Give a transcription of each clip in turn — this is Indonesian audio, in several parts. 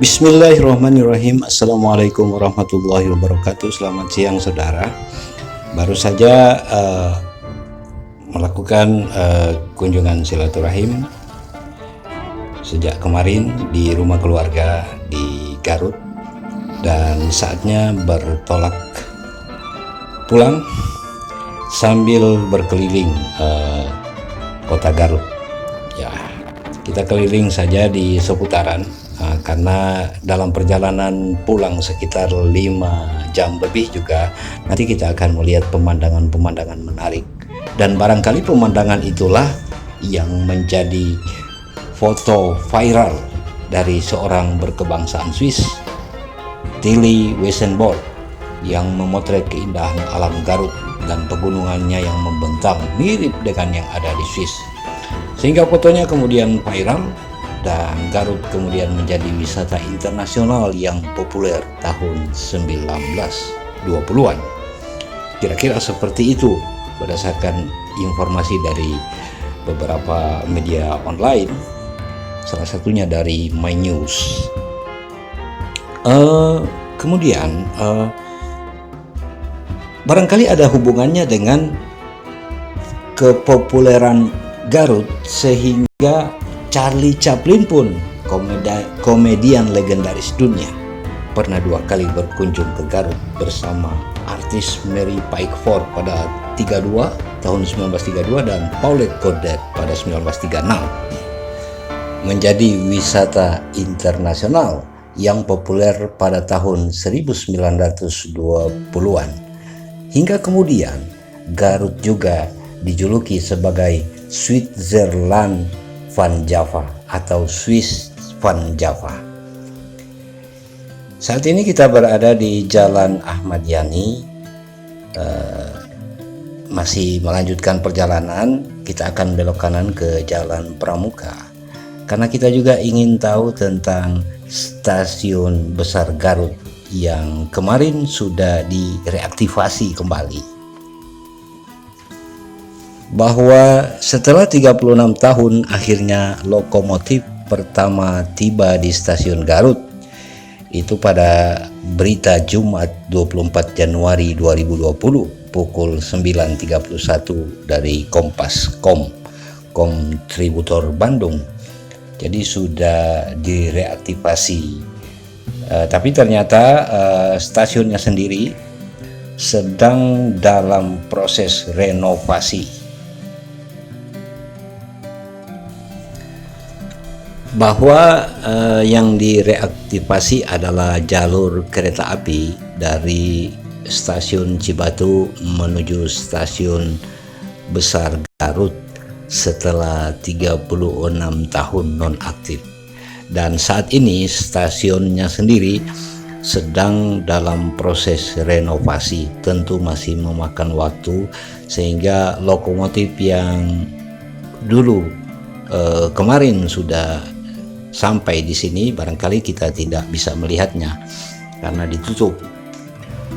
Bismillahirrahmanirrahim. Assalamualaikum warahmatullahi wabarakatuh. Selamat siang saudara. Baru saja melakukan kunjungan silaturahim sejak kemarin di rumah keluarga di Garut, dan saatnya bertolak pulang sambil berkeliling kota Garut. Ya, kita keliling saja di seputaran. Karena dalam perjalanan pulang sekitar 5 jam lebih juga nanti kita akan melihat pemandangan-pemandangan menarik, dan barangkali pemandangan itulah yang menjadi foto viral dari seorang berkebangsaan Swiss, Tilly Weissenborn, yang memotret keindahan alam Garut dan pegunungannya yang membentang mirip dengan yang ada di Swiss, sehingga fotonya kemudian viral dan Garut kemudian menjadi wisata internasional yang populer tahun 1920-an. Kira-kira seperti itu berdasarkan informasi dari beberapa media online, salah satunya dari My News. Kemudian barangkali ada hubungannya dengan kepopuleran Garut sehingga Charlie Chaplin pun, komedian legendaris dunia, pernah 2 kali berkunjung ke Garut bersama artis Mary Pickford pada tahun 1932 dan Paulette Goddard pada 1936, menjadi wisata internasional yang populer pada tahun 1920-an. Hingga kemudian Garut juga dijuluki sebagai Switzerland Van Java atau Swiss Van Java. Saat ini kita berada di Jalan Ahmad Yani, masih melanjutkan perjalanan. Kita akan belok kanan ke Jalan Pramuka karena kita juga ingin tahu tentang Stasiun Besar Garut yang kemarin sudah direaktivasi kembali. Bahwa setelah 36 tahun akhirnya lokomotif pertama tiba di stasiun Garut, itu pada berita Jumat 24 Januari 2020 pukul 9.31 dari Kompas.com, kontributor Bandung. Jadi sudah direaktivasi, tapi ternyata stasiunnya sendiri sedang dalam proses renovasi. Bahwa yang direaktivasi adalah jalur kereta api dari stasiun Cibatu menuju stasiun Besar Garut setelah 36 tahun nonaktif, dan saat ini stasiunnya sendiri sedang dalam proses renovasi. Tentu masih memakan waktu sehingga lokomotif yang dulu kemarin sudah sampai di sini barangkali kita tidak bisa melihatnya karena ditutup.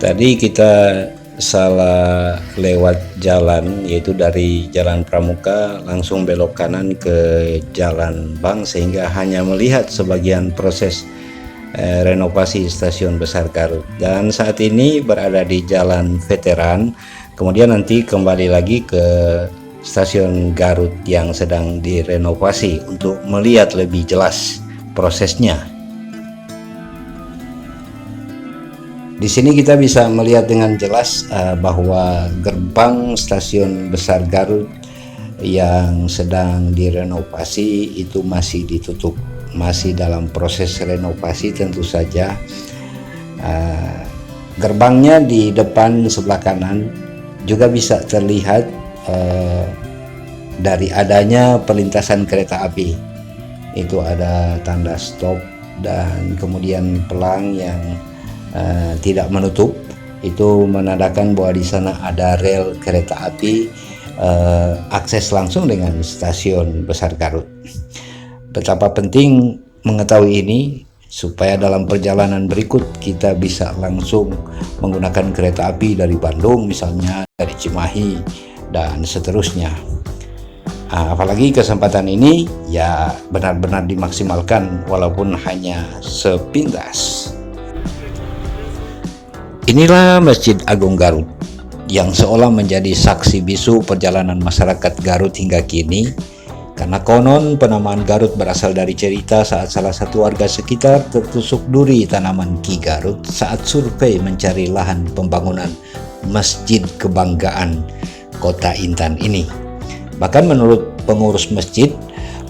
Tadi kita salah lewat jalan, yaitu dari Jalan Pramuka langsung belok kanan ke Jalan Bank, sehingga hanya melihat sebagian proses renovasi Stasiun Besar Garut. Dan saat ini berada di Jalan Veteran, kemudian nanti kembali lagi ke Stasiun Garut yang sedang direnovasi untuk melihat lebih jelas prosesnya. Di sini kita bisa melihat dengan jelas bahwa gerbang Stasiun Besar Garut yang sedang direnovasi itu masih ditutup, masih dalam proses renovasi. Tentu saja gerbangnya di depan sebelah kanan juga bisa terlihat dari adanya perlintasan kereta api. Itu ada tanda stop dan kemudian pelang yang tidak menutup. Itu menandakan bahwa di sana ada rel kereta api, akses langsung dengan Stasiun Besar Garut. Betapa penting mengetahui ini supaya dalam perjalanan berikut kita bisa langsung menggunakan kereta api dari Bandung misalnya, dari Cimahi dan seterusnya. Apalagi kesempatan ini ya benar-benar dimaksimalkan walaupun hanya sepintas. Inilah Masjid Agung Garut yang seolah menjadi saksi bisu perjalanan masyarakat Garut hingga kini, karena konon penamaan Garut berasal dari cerita saat salah satu warga sekitar tertusuk duri tanaman Ki Garut saat survei mencari lahan pembangunan Masjid Kebanggaan Kota Intan ini. Bahkan menurut pengurus masjid,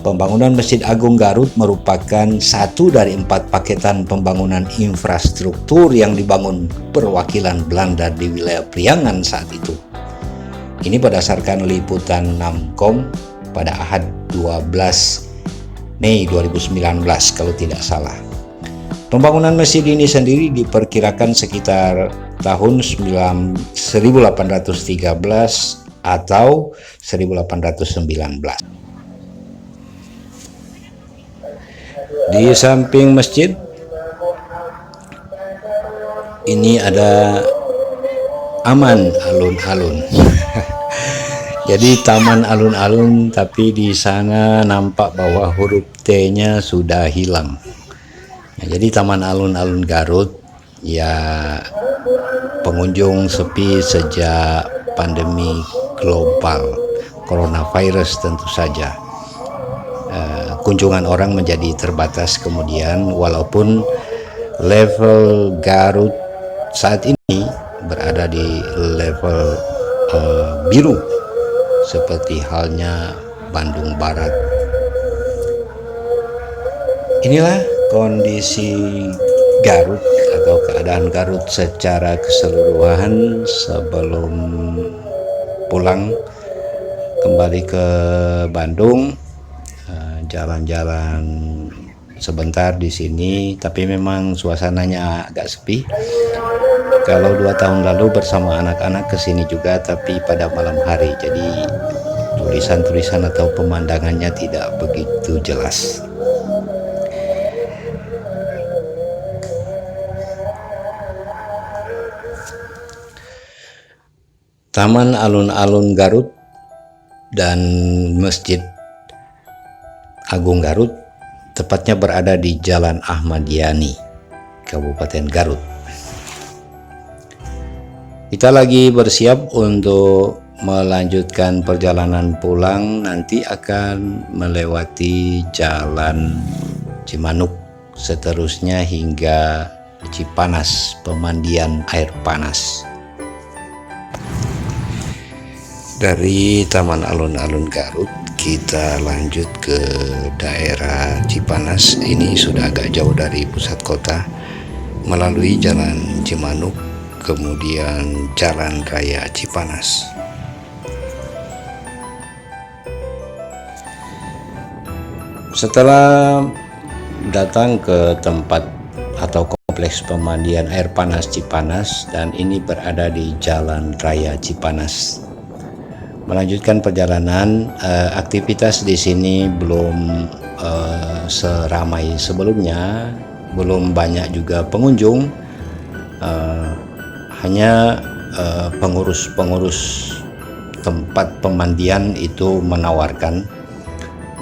pembangunan Masjid Agung Garut merupakan satu dari 4 paketan pembangunan infrastruktur yang dibangun perwakilan Belanda di wilayah Priangan saat itu. Ini berdasarkan liputan Namkom pada Ahad 12 Mei 2019 kalau tidak salah. Pembangunan masjid ini sendiri diperkirakan sekitar tahun 1813 atau 1819. Di samping masjid ini ada Taman Alun-Alun. Jadi taman alun-alun, tapi di sana nampak bahwa huruf T-nya sudah hilang. Jadi Taman Alun-Alun Garut ya pengunjung sepi sejak pandemi global coronavirus tentu saja. Kunjungan orang menjadi terbatas kemudian, walaupun level Garut saat ini berada di level biru seperti halnya Bandung Barat. Inilah kondisi Garut atau keadaan Garut secara keseluruhan sebelum pulang kembali ke Bandung. Jalan-jalan sebentar di sini, tapi memang suasananya agak sepi. Kalau 2 tahun lalu bersama anak-anak ke sini juga, tapi pada malam hari, jadi tulisan-tulisan atau pemandangannya tidak begitu jelas. Taman Alun-Alun Garut dan Masjid Agung Garut tepatnya berada di Jalan Ahmad Yani, Kabupaten Garut. Kita lagi bersiap untuk melanjutkan perjalanan pulang, nanti akan melewati Jalan Cimanuk, seterusnya hingga Cipanas, pemandian air panas. Dari Taman Alun-Alun Garut kita lanjut ke daerah Cipanas. Ini sudah agak jauh dari pusat kota, melalui Jalan Cimanuk, kemudian Jalan Raya Cipanas. Setelah datang ke tempat atau kompleks pemandian air panas Cipanas, dan ini berada di Jalan Raya Cipanas, melanjutkan perjalanan. Aktivitas di sini belum seramai sebelumnya, belum banyak juga pengunjung, hanya pengurus tempat pemandian itu menawarkan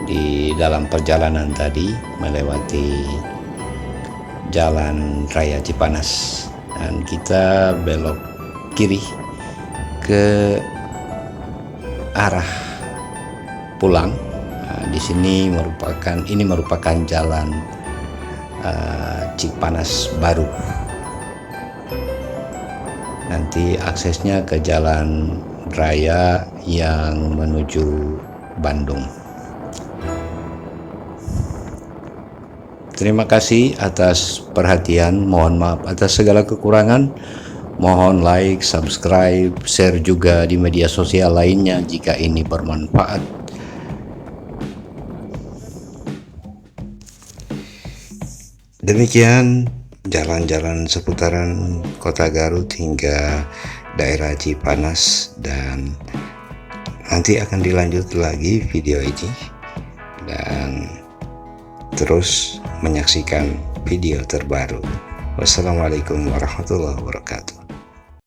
di dalam perjalanan tadi melewati Jalan Raya Cipanas, dan kita belok kiri ke arah pulang. Di sini merupakan jalan Cipanas baru. Nanti aksesnya ke jalan raya yang menuju Bandung. Terima kasih atas perhatian. Mohon maaf atas segala kekurangan. Mohon like, subscribe, share juga di media sosial lainnya jika ini bermanfaat. Demikian jalan-jalan seputaran kota Garut hingga daerah Cipanas, dan nanti akan dilanjut lagi video ini, dan terus menyaksikan video terbaru. Wassalamualaikum warahmatullahi wabarakatuh.